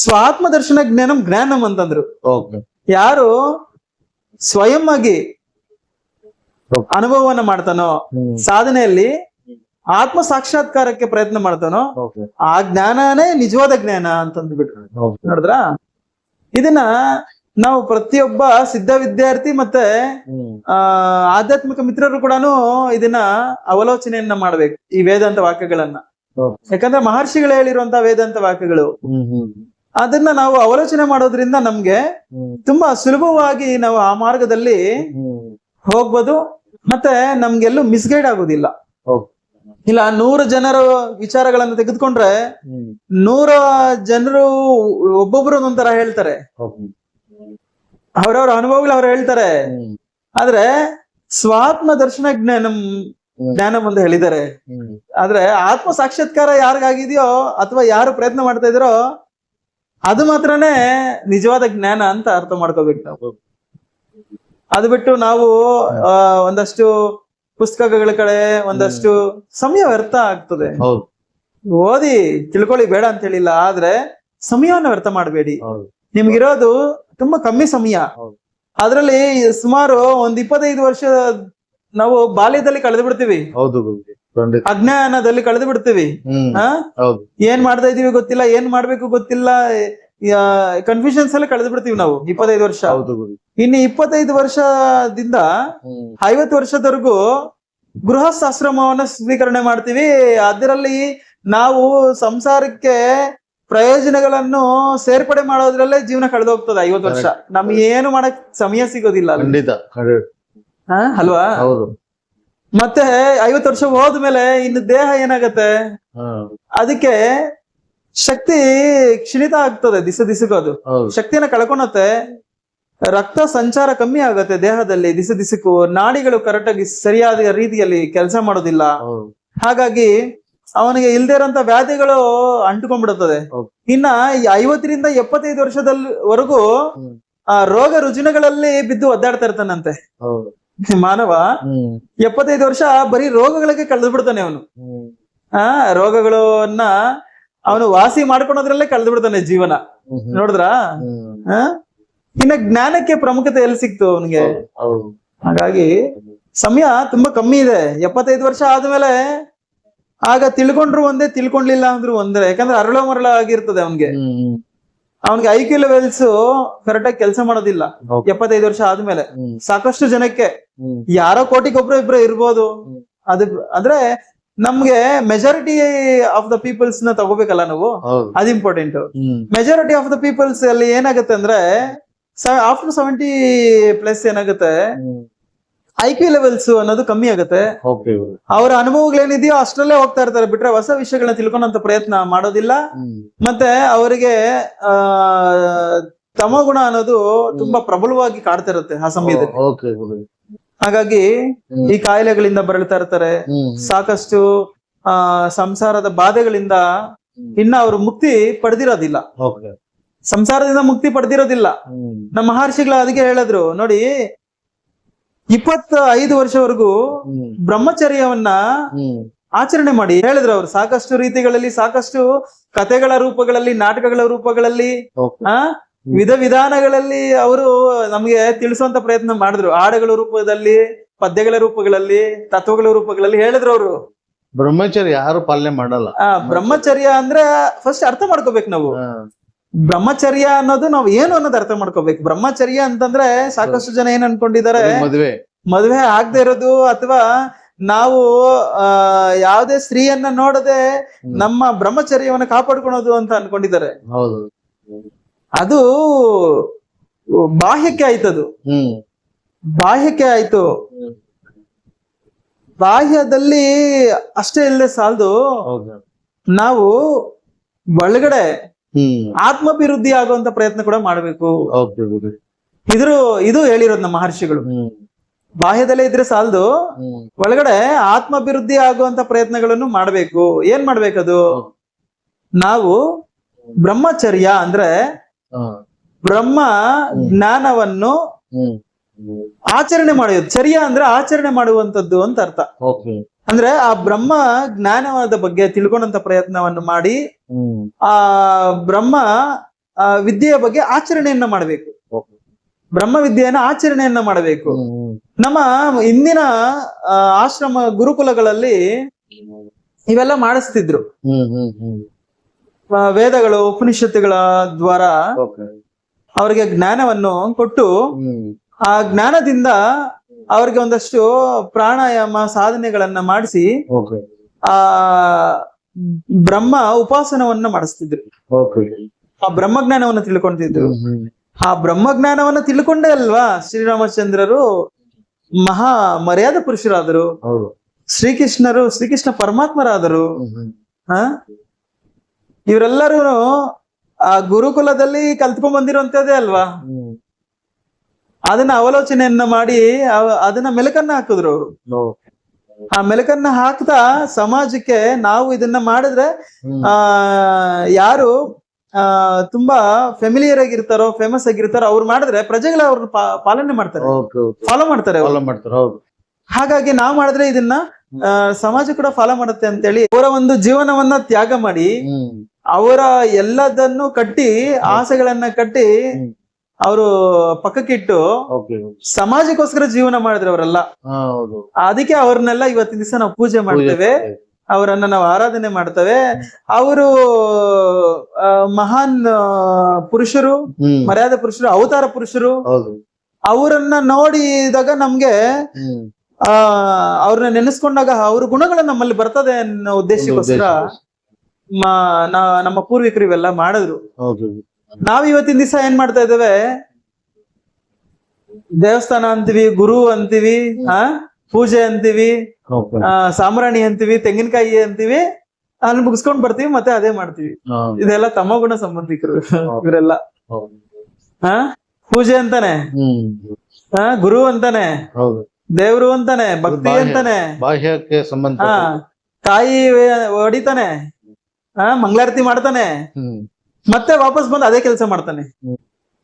ಸ್ವಾತ್ಮ ದರ್ಶನ ಜ್ಞಾನಂ ಅಂತಂದ್ರು. ಯಾರು ಸ್ವಯಂ ಆಗಿ ಅನುಭವವನ್ನ ಮಾಡ್ತಾನೋ, ಸಾಧನೆಯಲ್ಲಿ ಆತ್ಮ ಸಾಕ್ಷಾತ್ಕಾರಕ್ಕೆ ಪ್ರಯತ್ನ ಮಾಡ್ತಾನೋ, ಆ ಜ್ಞಾನನೇ ನಿಜವಾದ ಜ್ಞಾನ ಅಂತಂದ್ಬಿಟ್ರು. ನೋಡಿದ್ರ, ಇದನ್ನ ನಾವು ಪ್ರತಿಯೊಬ್ಬ ಸಿದ್ಧ ವಿದ್ಯಾರ್ಥಿ ಮತ್ತೆ ಆಧ್ಯಾತ್ಮಿಕ ಮಿತ್ರರು ಕೂಡ ಇದನ್ನ ಅವಲೋಚನೆಯನ್ನ ಮಾಡ್ಬೇಕು, ಈ ವೇದಾಂತ ವಾಕ್ಯಗಳನ್ನ. ಯಾಕಂದ್ರೆ ಮಹರ್ಷಿಗಳು ಹೇಳಿರುವಂತಹ ವೇದಾಂತ ವಾಕ್ಯಗಳು, ಅದನ್ನ ನಾವು ಅವಲೋಚನೆ ಮಾಡೋದ್ರಿಂದ ನಮ್ಗೆ ತುಂಬಾ ಸುಲಭವಾಗಿ ನಾವು ಆ ಮಾರ್ಗದಲ್ಲಿ ಹೋಗ್ಬೋದು. ಮತ್ತೆ ನಮ್ಗೆಲ್ಲೂ ಮಿಸ್ಗೈಡ್ ಆಗುದಿಲ್ಲ. ಇಲ್ಲ 100 ಜನರ ವಿಚಾರಗಳನ್ನು ತೆಗೆದುಕೊಂಡ್ರೆ 100 ಜನರು ಒಬ್ಬೊಬ್ರು ಒಂದೊಂದರ ಹೇಳ್ತಾರೆ, ಅವರವರ ಅನುಭವಗಳು ಅವ್ರು ಹೇಳ್ತಾರೆ. ಆದ್ರೆ ಸ್ವಾತ್ಮ ದರ್ಶನ ಜ್ಞಾನ ಅಂತ ಹೇಳಿದ್ದಾರೆ. ಆದ್ರೆ ಆತ್ಮ ಸಾಕ್ಷಾತ್ಕಾರ ಯಾರಿಗಾಗಿದೆಯೋ ಅಥವಾ ಯಾರು ಪ್ರಯತ್ನ ಮಾಡ್ತಾ ಇದಾರೋ ಅದು ಮಾತ್ರನೇ ನಿಜವಾದ ಜ್ಞಾನ ಅಂತ ಅರ್ಥ ಮಾಡ್ಕೋಬೇಕು ನಾವು. ಅದು ಬಿಟ್ಟು ನಾವು ಒಂದಷ್ಟು ಪುಸ್ತಕಗಳ ಕಡೆ ಒಂದಷ್ಟು ಸಮಯ ವ್ಯರ್ಥ ಆಗ್ತದೆ. ಓದಿ ತಿಳ್ಕೊಳ್ಳಿ ಬೇಡ ಅಂತ ಹೇಳಿಲ್ಲ, ಆದ್ರೆ ಸಮಯವನ್ನ ವ್ಯರ್ಥ ಮಾಡಬೇಡಿ. ನಿಮ್ಗಿರೋದು ತುಂಬಾ ಕಮ್ಮಿ ಸಮಯ. ಅದ್ರಲ್ಲಿ ಸುಮಾರು 25 ವರ್ಷ ನಾವು ಬಾಲ್ಯದಲ್ಲಿ ಕಳೆದು ಬಿಡ್ತೀವಿ, ಅಜ್ಞಾನದಲ್ಲಿ ಕಳೆದು ಬಿಡ್ತೀವಿ. ಏನ್ ಮಾಡ್ತಾ ಇದೀವಿ ಗೊತ್ತಿಲ್ಲ, ಏನ್ ಮಾಡ್ಬೇಕು ಗೊತ್ತಿಲ್ಲ, ಕನ್ಫ್ಯೂಷನ್ಸ್ ಅಲ್ಲಿ ಕಳೆದು ಬಿಡ್ತೀವಿ ನಾವು 25 ವರ್ಷ. ಇನ್ನು 25 ವರ್ಷದಿಂದ 50 ವರ್ಷದವರೆಗೂ ಗೃಹಸ್ಥಾಶ್ರಮವನ್ನ ಸ್ವೀಕರಣೆ ಮಾಡ್ತೀವಿ. ಅದರಲ್ಲಿ ನಾವು ಸಂಸಾರಕ್ಕೆ ಪ್ರಯೋಜನಗಳನ್ನು ಸೇರ್ಪಡೆ ಮಾಡೋದ್ರಲ್ಲೇ ಜೀವನ ಕಳೆದೋಗ್ತದೆ 50 ವರ್ಷ. ನಮ್ಗೆ ಏನು ಮಾಡಕ್ ಸಮಯ ಸಿಗೋದಿಲ್ಲ ಅಲ್ವಾ? ಮತ್ತೆ 50 ವರ್ಷ ಹೋದ್ಮೇಲೆ ಇನ್ನು ದೇಹ ಏನಾಗತ್ತೆ, ಅದಕ್ಕೆ ಶಕ್ತಿ ಕ್ಷೀಣಿತ ಆಗ್ತದೆ, ದಿಸಕ್ಕೂ ಅದು ಶಕ್ತಿಯನ್ನ ಕಳ್ಕೊಳತ್ತೆ. ರಕ್ತ ಸಂಚಾರ ಕಮ್ಮಿ ಆಗತ್ತೆ ದೇಹದಲ್ಲಿ ದಿಸಕ್ಕೂ. ನಾಡಿಗಳು ಕರೆಕ್ಟ್ ಆಗಿ ಸರಿಯಾದ ರೀತಿಯಲ್ಲಿ ಕೆಲಸ ಮಾಡೋದಿಲ್ಲ. ಹಾಗಾಗಿ ಅವನಿಗೆ ಇಲ್ದೇ ಇರೋಂತ ವ್ಯಾಧಿಗಳು ಅಂಟುಕೊಂಡ್ಬಿಡುತ್ತದೆ. ಇನ್ನ 50ರಿಂದ 75 ವರ್ಷದವರೆಗೂ ಆ ರೋಗ ರುಜಿನಗಳಲ್ಲಿ ಬಿದ್ದು ಒದ್ದಾಡ್ತಾ ಇರ್ತಾನಂತೆ ಮಾನವ. 75 ವರ್ಷ ಬರೀ ರೋಗಗಳಿಗೆ ಕಳೆದು ಬಿಡ್ತಾನೆ ಅವನು. ರೋಗಗಳನ್ನ ಅವನು ವಾಸಿ ಮಾಡ್ಕೊಳೋದ್ರಲ್ಲೇ ಕಳೆದು ಬಿಡ್ತಾನೆ ಜೀವನ. ನೋಡಿದ್ರ? ಇನ್ನ ಜ್ಞಾನಕ್ಕೆ ಪ್ರಾಮುಖ್ಯತೆ ಎಲ್ಲಿ ಸಿಕ್ತು ಅವನಿಗೆ? ಹಾಗಾಗಿ ಸಮಯ ತುಂಬಾ ಕಮ್ಮಿ ಇದೆ. 75 ವರ್ಷ ಆದ್ಮೇಲೆ ಆಗ ತಿಳ್ಕೊಂಡ್ರು ಒಂದೇ, ತಿಳ್ಕೊಂಡ್ಲಿಲ್ಲ ಅಂದ್ರು ಒಂದೇ. ಯಾಕಂದ್ರೆ ಅರಳ ಮರಳ ಆಗಿರ್ತದೆ ಅವನ್ಗೆ. IQ ಲೆವೆಲ್ಸ್ ಕರೆಕ್ಟ್ ಆಗಿ ಕೆಲಸ ಮಾಡೋದಿಲ್ಲ 75 ವರ್ಷ ಆದ್ಮೇಲೆ. ಸಾಕಷ್ಟು ಜನಕ್ಕೆ ಯಾರೋ ಕೋಟಿಗೊಬ್ರು ಇಬ್ರು ಇರ್ಬೋದು. ಅಂದ್ರೆ ನಮ್ಗೆ ಮೆಜಾರಿಟಿ ಆಫ್ ದ ಪೀಪಲ್ಸ್ ನ ತಗೋಬೇಕಲ್ಲ ನಾವು, ಅದು important. Majority of the peoples ಅಲ್ಲಿ ಏನಾಗುತ್ತೆ ಅಂದ್ರೆ ಆಫ್ಟರ್ 70+ ಏನಾಗುತ್ತೆ, IQ ಲೆವೆಲ್ಸ್ ಅನ್ನೋದು ಕಮ್ಮಿ ಆಗುತ್ತೆ. ಅವರ ಅನುಭವಗಳೇನಿದೆಯೋ ಅಷ್ಟರಲ್ಲೇ ಹೋಗ್ತಾ ಇರ್ತಾರೆ, ಬಿಟ್ರೆ ಹೊಸ ವಿಷಯಗಳನ್ನ ತಿಳ್ಕೊಂಡಂತ ಪ್ರಯತ್ನ ಮಾಡೋದಿಲ್ಲ. ಮತ್ತೆ ಅವರಿಗೆ ತಮೋಗುಣ ಅನ್ನೋದು ತುಂಬಾ ಪ್ರಬಲವಾಗಿ ಕಾಡ್ತಾ ಇರುತ್ತೆ ಆ ಸಮಯದಲ್ಲಿ. ಹಾಗಾಗಿ ಈ ಕಾಯಿಲೆಗಳಿಂದ ಬಳಲ್ತಾ ಇರ್ತಾರೆ. ಸಾಕಷ್ಟು ಸಂಸಾರದ ಬಾಧೆಗಳಿಂದ ಇನ್ನ ಅವರು ಮುಕ್ತಿ ಪಡೆದಿರೋದಿಲ್ಲ, ಸಂಸಾರದಿಂದ ಮುಕ್ತಿ ಪಡೆದಿರೋದಿಲ್ಲ. ನಮ್ಮ ಮಹರ್ಷಿಗಳು ಅದಕ್ಕೆ ಹೇಳಿದ್ರು ನೋಡಿ, 25 ವರ್ಷವರೆಗೂ ಬ್ರಹ್ಮಚರ್ಯವನ್ನ ಆಚರಣೆ ಮಾಡಿ ಹೇಳಿದ್ರು ಅವರು. ಸಾಕಷ್ಟು ರೀತಿಗಳಲ್ಲಿ, ಸಾಕಷ್ಟು ಕಥೆಗಳ ರೂಪಗಳಲ್ಲಿ, ನಾಟಕಗಳ ರೂಪಗಳಲ್ಲಿ, ವಿಧ ವಿಧಾನಗಳಲ್ಲಿ ಅವರು ನಮ್ಗೆ ತಿಳಿಸುವಂತ ಪ್ರಯತ್ನ ಮಾಡಿದ್ರು. ಹಾಡುಗಳ ರೂಪದಲ್ಲಿ, ಪದ್ಯಗಳ ರೂಪಗಳಲ್ಲಿ, ತತ್ವಗಳ ರೂಪಗಳಲ್ಲಿ ಹೇಳಿದ್ರು ಅವರು. ಬ್ರಹ್ಮಚರ್ಯ ಯಾರು ಪಾಲನೆ ಮಾಡಲ್ಲ. ಬ್ರಹ್ಮಚರ್ಯ ಅಂದ್ರೆ ಫಸ್ಟ್ ಅರ್ಥ ಮಾಡ್ಕೋಬೇಕು ನಾವು. ಬ್ರಹ್ಮಚರ್ಯ ಅನ್ನೋದು ನಾವು ಏನು ಅನ್ನೋದು ಅರ್ಥ ಮಾಡ್ಕೋಬೇಕು. ಬ್ರಹ್ಮಚರ್ಯ ಅಂತಂದ್ರೆ ಸಾಕಷ್ಟು ಜನ ಏನ್ ಅನ್ಕೊಂಡಿದ್ದಾರೆ, ಮದುವೆ ಆಗದೆ ಇರೋದು ಅಥವಾ ನಾವು ಯಾವುದೇ ಸ್ತ್ರೀಯನ್ನ ನೋಡದೆ ನಮ್ಮ ಬ್ರಹ್ಮಚರ್ಯವನ್ನ ಕಾಪಾಡ್ಕೊಳೋದು ಅಂತ ಅನ್ಕೊಂಡಿದ್ದಾರೆ. ಅದು ಬಾಹ್ಯಕ್ಕೆ ಆಯ್ತದು, ಬಾಹ್ಯಕ್ಕೆ ಆಯ್ತು. ಬಾಹ್ಯದಲ್ಲಿ ಅಷ್ಟೇ ಇಲ್ಲದೆ ಸಾಲದು, ನಾವು ಒಳಗಡೆ ಆತ್ಮಾಭಿವೃದ್ಧಿ ಆಗುವಂತ ಪ್ರಯತ್ನ ಕೂಡ ಮಾಡ್ಬೇಕು. ಇದು ಹೇಳಿರೋದು ನಮ್ಮ ಮಹರ್ಷಿಗಳು. ಬಾಹ್ಯದಲ್ಲೇ ಇದ್ರೆ ಸಾಲದು, ಒಳಗಡೆ ಆತ್ಮಾಭಿವೃದ್ಧಿ ಆಗುವಂತ ಪ್ರಯತ್ನಗಳನ್ನು ಮಾಡ್ಬೇಕು. ಏನ್ ಮಾಡ್ಬೇಕದು? ನಾವು ಬ್ರಹ್ಮಚರ್ಯ ಅಂದ್ರೆ ಬ್ರಹ್ಮ ಜ್ಞಾನವನ್ನು ಆಚರಣೆ ಮಾಡುವುದು. ಚರ್ಯ ಅಂದ್ರೆ ಆಚರಣೆ ಮಾಡುವಂತದ್ದು ಅಂತ ಅರ್ಥ. ಅಂದ್ರೆ ಆ ಬ್ರಹ್ಮ ಜ್ಞಾನದ ಬಗ್ಗೆ ತಿಳ್ಕೊಂಡಂತ ಪ್ರಯತ್ನವನ್ನು ಮಾಡಿ ಆ ಬ್ರಹ್ಮ ವಿದ್ಯೆಯ ಬಗ್ಗೆ ಆಚರಣೆಯನ್ನ ಮಾಡಬೇಕು. ಬ್ರಹ್ಮ ವಿದ್ಯೆಯನ್ನ ಆಚರಣೆಯನ್ನ ಮಾಡಬೇಕು. ನಮ್ಮ ಇಂದಿನ ಆಶ್ರಮ ಗುರುಕುಲಗಳಲ್ಲಿ ಇವೆಲ್ಲ ಮಾಡಿಸ್ತಿದ್ರು. ವೇದಗಳು ಉಪನಿಷತ್ತುಗಳ ದ್ವಾರ ಅವ್ರಿಗೆ ಜ್ಞಾನವನ್ನು ಕೊಟ್ಟು ಆ ಜ್ಞಾನದಿಂದ ಅವ್ರಿಗೆ ಒಂದಷ್ಟು ಪ್ರಾಣಾಯಾಮ ಸಾಧನೆಗಳನ್ನ ಮಾಡಿಸಿ ಆ ಬ್ರಹ್ಮ ಉಪಾಸನವನ್ನ ಮಾಡಿಸ್ತಿದ್ರು. ಆ ಬ್ರಹ್ಮಜ್ಞಾನವನ್ನ ತಿಳ್ಕೊಂತಿದ್ರು. ಆ ಬ್ರಹ್ಮಜ್ಞಾನವನ್ನ ತಿಳ್ಕೊಂಡೇ ಅಲ್ವಾ ಶ್ರೀರಾಮಚಂದ್ರರು ಮಹಾ ಮರ್ಯಾದ ಪುರುಷರಾದರು. ಶ್ರೀಕೃಷ್ಣ ಪರಮಾತ್ಮರಾದರು. ಇವರೆಲ್ಲರೂ ಆ ಗುರುಕುಲದಲ್ಲಿ ಕಲ್ತ್ಕೊಂಡ್ ಬಂದಿರುವಂತದ್ದೇ ಅಲ್ವಾ. ಅದನ್ನ ಅವಲೋಚನೆಯನ್ನ ಮಾಡಿ ಅದನ್ನ ಮೆಲಕನ್ನ ಹಾಕಿದ್ರು ಅವರು. ಆ ಮೆಲಕನ್ನ ಹಾಕ್ತಾ ಸಮಾಜಕ್ಕೆ ನಾವು ಇದನ್ನ ಮಾಡಿದ್ರೆ ಯಾರು ತುಂಬಾ ಫೆಮಿಲಿಯರ್ ಆಗಿರ್ತಾರೋ ಫೇಮಸ್ ಆಗಿರ್ತಾರೋ ಅವ್ರು ಮಾಡಿದ್ರೆ ಪ್ರಜೆಗಳು ಅವ್ರ ಪಾಲನೆ ಮಾಡ್ತಾರೆ, ಫಾಲೋ ಮಾಡ್ತಾರೆ. ಹಾಗಾಗಿ ನಾವ್ ಮಾಡಿದ್ರೆ ಇದನ್ನ ಸಮಾಜ ಕೂಡ ಫಾಲೋ ಮಾಡುತ್ತೆ ಅಂತೇಳಿ ಅವರ ಒಂದು ಜೀವನವನ್ನ ತ್ಯಾಗ ಮಾಡಿ ಅವರ ಎಲ್ಲದನ್ನು ಕಟ್ಟಿ ಆಸೆಗಳನ್ನ ಕಟ್ಟಿ ಅವರು ಪಕ್ಕಕ್ಕಿಟ್ಟು ಸಮಾಜಕ್ಕೋಸ್ಕರ ಜೀವನ ಮಾಡಿದ್ರು ಅವರೆಲ್ಲ. ಅದಕ್ಕೆ ಅವ್ರನ್ನೆಲ್ಲ ಇವತ್ತಿನ ದಿವಸ ನಾವು ಪೂಜೆ ಮಾಡ್ತೇವೆ, ಅವರನ್ನ ನಾವು ಆರಾಧನೆ ಮಾಡ್ತೇವೆ. ಅವರು ಮಹಾನ್ ಪುರುಷರು, ಮರ್ಯಾದ ಪುರುಷರು, ಅವತಾರ ಪುರುಷರು. ಅವರನ್ನ ನೋಡಿದಾಗ ನಮ್ಗೆ ಅವ್ರನ್ನ ನೆನೆಸ್ಕೊಂಡಾಗ ಅವ್ರ ಗುಣಗಳು ನಮ್ಮಲ್ಲಿ ಬರ್ತದೆ ಅನ್ನೋ ಉದ್ದೇಶಕ್ಕೋಸ್ಕರ ನಮ್ಮ ಪೂರ್ವಿಕರು ಇವೆಲ್ಲ ಮಾಡಿದ್ರು. ನಾವ್ ಇವತ್ತಿನ ದಿವಸ ಏನ್ ಮಾಡ್ತಾ ಇದ್ದೇವೆ, ದೇವಸ್ಥಾನ ಅಂತೀವಿ, ಗುರು ಅಂತೀವಿ, ಪೂಜೆ ಅಂತೀವಿ, ಸಾಂಬ್ರಾಣಿ ಅಂತೀವಿ, ತೆಂಗಿನಕಾಯಿ ಅಂತೀವಿ, ಅಲ್ಲಿ ಮುಗಿಸ್ಕೊಂಡ್ ಬರ್ತೀವಿ, ಮತ್ತೆ ಅದೇ ಮಾಡ್ತೀವಿ. ಇದೆಲ್ಲ ತಮ್ಮ ಗುಣ ಸಂಬಂಧಿಕರು ಇವರೆಲ್ಲ. ಪೂಜೆ ಅಂತಾನೆ, ಗುರು ಅಂತಾನೆ, ದೇವ್ರು ಅಂತಾನೆ, ಭಕ್ತಿ ಅಂತಾನೆ, ಬಾಹ್ಯಕ್ಕೆ ಸಂಬಂಧ, ಕಾಯಿ ಹೊಡಿತಾನೆ, ಮಂಗಳಾರತಿ ಮಾಡ್ತಾನೆ, ಮತ್ತೆ ವಾಪಸ್ ಬಂದು ಅದೇ ಕೆಲಸ ಮಾಡ್ತಾನೆ.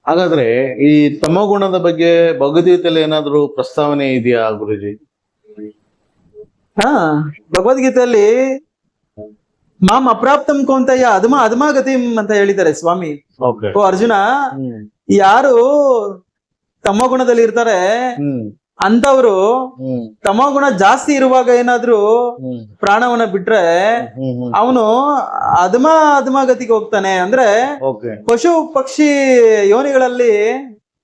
ಹಾಗಾದ್ರೆ ಈ ತಮೋಗುಣದ ಬಗ್ಗೆ ಭಗವದ್ಗೀತೆಯಲ್ಲಿ ಏನಾದ್ರು ಪ್ರಸ್ತಾವನೆ ಇದೆಯಾ ಗುರುಜಿ? ಭಗವದ್ಗೀತೆಯಲ್ಲಿ ಮಾಮ್ ಅಪ್ರಾಪ್ತಂ ಕೌಂತೆಯ ಅಧಮಾಗತಿಂ ಅಂತ ಹೇಳಿದ್ದಾರೆ ಸ್ವಾಮಿ. ಓ ಅರ್ಜುನ, ಯಾರು ತಮೋಗುಣದಲ್ಲಿ ಇರ್ತಾರೆ ಅಂತವ್ರು ತಮೋಗುಣ ಜಾಸ್ತಿ ಇರುವಾಗ ಏನಾದ್ರು ಪ್ರಾಣವನ್ನ ಬಿಟ್ರೆ ಅವನು ಅಧಮಾಗತಿಗೆ ಹೋಗ್ತಾನೆ. ಅಂದ್ರೆ ಪಶು ಪಕ್ಷಿ ಯೋನಿಗಳಲ್ಲಿ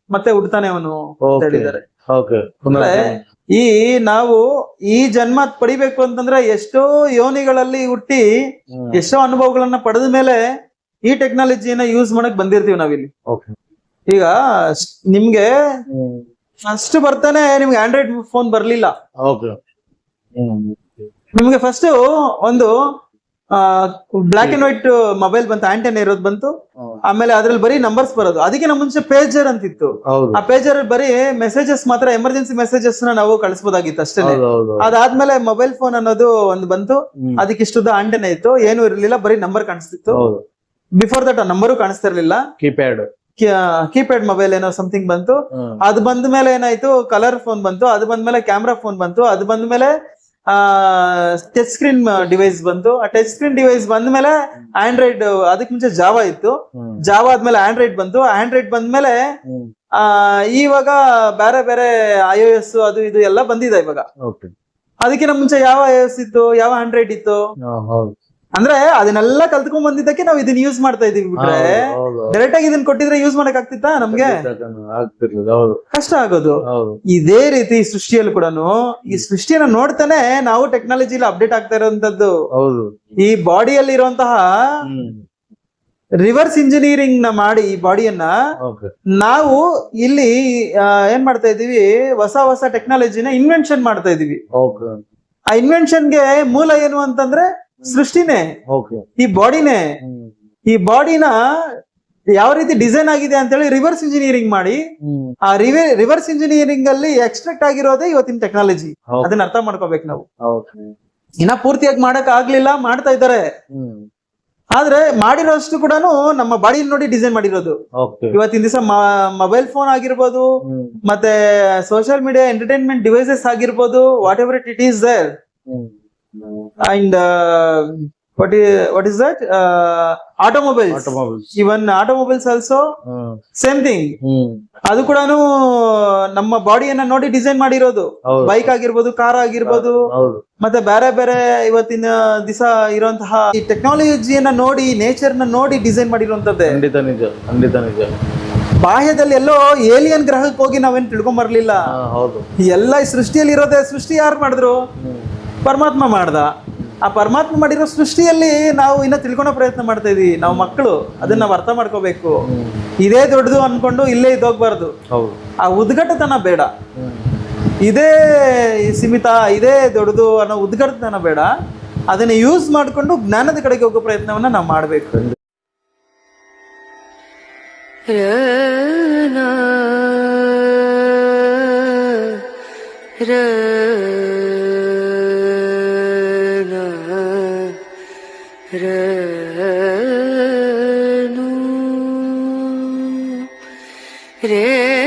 ಮತ್ತೆ ಹುಡ್ತಾನೆ ಅವನು ಅಂತ ಹೇಳಿದ್ದಾರೆ. ಈ ನಾವು ಈ ಜನ್ಮ ಪಡಿಬೇಕು ಅಂತಂದ್ರೆ ಎಷ್ಟೋ ಯೋನಿಗಳಲ್ಲಿ ಹುಟ್ಟಿ ಎಷ್ಟೋ ಅನುಭವಗಳನ್ನ ಪಡೆದ ಮೇಲೆ ಈ ಟೆಕ್ನಾಲಜಿಯನ್ನ ಯೂಸ್ ಮಾಡಕ್ ಬಂದಿರ್ತೀವಿ ನಾವಿಲ್ಲಿ. ಈಗ ನಿಮ್ಗೆ ಫಸ್ಟ್ ಬರ್ತಾನೆ ನಿಮ್ಗೆ ಆಂಡ್ರಾಯ್ಡ್ ಫೋನ್ ಬರ್ಲಿಲ್ಲ. ನಿಮ್ಗೆ ಫಸ್ಟ್ ಒಂದು ಬ್ಲಾಕ್ ಅಂಡ್ ವೈಟ್ ಮೊಬೈಲ್ ಬಂತು, ಆಂಟೆನಾ ಇರೋದು ಬಂತು. ಆಮೇಲೆ ಅದ್ರಲ್ಲಿ ಬರೀ ನಂಬರ್ಸ್ ಬರೋದು. ಅದಕ್ಕಿಂತ ಮುಂಚೆ ಪೇಜರ್ ಅಂತಿತ್ತು. ಆ ಪೇಜರ್ ಬರೀ ಮೆಸೇಜಸ್ ಮಾತ್ರ, ಎಮರ್ಜೆನ್ಸಿ ಮೆಸೇಜಸ್ ನಾವು ಕಳಿಸಬಹುದಾಗಿತ್ತು ಅಷ್ಟೇ. ಅದಾದ್ಮೇಲೆ ಮೊಬೈಲ್ ಫೋನ್ ಅನ್ನೋದು ಒಂದು ಬಂತು. ಅದಕ್ಕೆ ಇಷ್ಟುದ್ದ ಆಂಟೆನಾ ಇತ್ತು, ಏನು ಇರ್ಲಿಲ್ಲ, ಬರೀ ನಂಬರ್ ಕಾಣಿಸ್ತಿತ್ತು. ಬಿಫೋರ್ ದಟ್ ಆ ನಂಬರು ಕಾಣಿಸ್ತಾ ಇರ್ಲಿಲ್ಲ. ಕೀಪ್ಯಾಡ್ ಮೊಬೈಲ್ ಏನೋ ಸಮಥಿಂಗ್ ಬಂತು. ಅದು ಬಂದ ಮೇಲೆ ಏನಾಯ್ತು, ಕಲರ್ ಫೋನ್ ಬಂತು. ಅದು ಬಂದ್ಮೇಲೆ ಕ್ಯಾಮ್ರಾ ಫೋನ್ ಬಂತು. ಅದು ಬಂದ್ಮೇಲೆ ಟಚ್ ಸ್ಕ್ರೀನ್ ಡಿವೈಸ್ ಬಂತು. ಆ ಟಚ್ ಸ್ಕ್ರೀನ್ ಡಿವೈಸ್ ಬಂದ್ಮೇಲೆ ಆಂಡ್ರಾಯ್ಡ್, ಅದಕ್ಕೆ ಮುಂಚೆ ಜಾವಾ ಇತ್ತು. ಜಾವಾ ಆದ್ಮೇಲೆ ಆಂಡ್ರಾಯ್ಡ್ ಬಂತು. ಆಂಡ್ರಾಯ್ಡ್ ಬಂದ್ಮೇಲೆ ಇವಾಗ ಬೇರೆ ಬೇರೆ iOS ಅದು ಇದು ಎಲ್ಲ ಬಂದಿದೆ ಇವಾಗ. ಅದಕ್ಕಿಂತ ಮುಂಚೆ ಯಾವ iOS ಇತ್ತು, ಯಾವ ಆಂಡ್ರಾಯ್ಡ್ ಇತ್ತು. ಅಂದ್ರೆ ಅದನ್ನೆಲ್ಲ ಕಲ್ತ್ಕೊಂಡ್ ಬಂದಿದ್ದಕ್ಕೆ ನಾವು ಇದನ್ನ ಯೂಸ್ ಮಾಡ್ತಾ ಇದೀವಿ. ಬಿಟ್ರೆ ಡೈರೆಕ್ಟ್ ಆಗಿ ಇದನ್ನ ಕೊಟ್ಟಿದ್ರೆ ಯೂಸ್ ಮಾಡಕ್ ಆಗ್ತಿತ್ತಾ? ನಮ್ಗೆ ಕಷ್ಟ ಆಗೋದು. ಇದೇ ರೀತಿ ಸೃಷ್ಟಿಯಲ್ಲಿ ಕೂಡ ಈ ಸೃಷ್ಟಿಯನ್ನ ನೋಡ್ತಾನೆ ನಾವು ಟೆಕ್ನಾಲಜಿಲಿ ಅಪ್ಡೇಟ್ ಆಗ್ತಾ ಇರೋಂಥದ್ದು. ಈ ಬಾಡಿಯಲ್ಲಿ ಇರುವಂತಹ ರಿವರ್ಸ್ ಇಂಜಿನಿಯರಿಂಗ್ ನ ಮಾಡಿ ಈ ಬಾಡಿಯನ್ನ ನಾವು ಇಲ್ಲಿ ಏನ್ ಮಾಡ್ತಾ ಇದೀವಿ, ಹೊಸ ಹೊಸ ಟೆಕ್ನಾಲಜಿನ ಇನ್ವೆನ್ಷನ್ ಮಾಡ್ತಾ ಇದೀವಿ. ಆ ಇನ್ವೆನ್ಷನ್ಗೆ ಮೂಲ ಏನು ಅಂತಂದ್ರೆ ಸೃಷ್ಟಿನೇ, ಈ ಬಾಡಿನೇ. ಈ ಬಾಡಿನ ಯಾವ ರೀತಿ ಡಿಸೈನ್ ಆಗಿದೆ ಅಂತ ಹೇಳಿ ರಿವರ್ಸ್ ಇಂಜಿನಿಯರಿಂಗ್ ಮಾಡಿ, ಆ ರಿವರ್ಸ್ ಇಂಜಿನಿಯರಿಂಗ್ ಅಲ್ಲಿ ಎಕ್ಸ್ಟ್ರಾಕ್ಟ್ ಆಗಿರೋದೇ ಇವತ್ತಿನ ಟೆಕ್ನಾಲಜಿ. ಅದನ್ನ ಅರ್ಥ ಮಾಡ್ಕೋಬೇಕು ನಾವು. ಇನ್ನ ಪೂರ್ತಿಯಾಗಿ ಮಾಡಕ್ ಆಗ್ಲಿಲ್ಲ, ಮಾಡ್ತಾ ಇದ್ದಾರೆ. ಆದ್ರೆ ಮಾಡಿರೋಷ್ಟು ಕೂಡ ನಮ್ಮ ಬಾಡಿ ನೋಡಿ ಡಿಸೈನ್ ಮಾಡಿರೋದು. ಇವತ್ತಿನ ದಿವಸ ಮೊಬೈಲ್ ಫೋನ್ ಆಗಿರ್ಬೋದು, ಮತ್ತೆ ಸೋಷಿಯಲ್ ಮೀಡಿಯಾ ಎಂಟರ್ಟೈನ್ಮೆಂಟ್ ಡಿವೈಸಸ್ ಆಗಿರ್ಬೋದು, whatever it is there, and what is that? Automobiles. Automobiles. Even automobiles also same thing. Hmm. ಅದು ಕೂಡ ನಮ್ಮ ಬಾಡಿಯನ್ನ ನೋಡಿ ಡಿಸೈನ್ ಮಾಡಿರೋದು. ಹೌದು. ಬೈಕ್ ಆಗಿರ್ಬೋದು, ಕಾರ್ ಆಗಿರ್ಬೋದು, ಹೌದು. ಮತ್ತೆ ಬೇರೆ ಬೇರೆ ಇವತ್ತಿನ ದಿವಸ ಇರುವಂತಹ ಈ ಟೆಕ್ನಾಲಜಿಯನ್ನ ನೋಡಿ, ನೇಚರ್ ನ ನೋಡಿ ಡಿಸೈನ್ ಮಾಡಿರುವಂತದ್ದೇ. ಖಂಡಿತ ನಿಜ, ಖಂಡಿತ ನಿಜ. ಬಾಹ್ಯದಲ್ಲಿ ಎಲ್ಲೋ ಏಲಿಯನ್ ಗ್ರಹಕ್ಕೆ ಹೋಗಿ ನಾವೇನ್ ತಿಳ್ಕೊಂಡ್ ಬರ್ಲಿಲ್ಲ. ಹೌದು. ಎಲ್ಲ ಈ ಸೃಷ್ಟಿಯಲ್ಲಿ ಇರೋದೇ, ಸೃಷ್ಟಿ ಯಾರು ಮಾಡಿದ್ರು? ಪರಮಾತ್ಮ ಮಾಡ್ದ. ಆ ಪರಮಾತ್ಮ ಮಾಡಿರೋ ಸೃಷ್ಟಿಯಲ್ಲಿ ನಾವು ಇನ್ನ ತಿಳ್ಕೊಳೋ ಪ್ರಯತ್ನ ಮಾಡ್ತಾ ಇದೀವಿ. ನಾವು ಮಕ್ಕಳು ಅದನ್ನ ನಾವು ಅರ್ಥ ಮಾಡ್ಕೋಬೇಕು. ಇದೇ ದೊಡ್ಡದು ಅನ್ಕೊಂಡು ಇಲ್ಲೇ ಇದ್ದೋಗ್ಬಾರ್ದು. ಹೌದು. ಆ ಉದ್ಘಟತನ ಬೇಡ. ಇದೇ ಸೀಮಿತ, ಇದೇ ದೊಡ್ಡದು ಅನ್ನೋ ಉದ್ಘಟತನ ಬೇಡ. ಅದನ್ನ ಯೂಸ್ ಮಾಡ್ಕೊಂಡು ಜ್ಞಾನದ ಕಡೆಗೆ ಹೋಗೋ ಪ್ರಯತ್ನವನ್ನ ನಾವು ಮಾಡ್ಬೇಕು. Re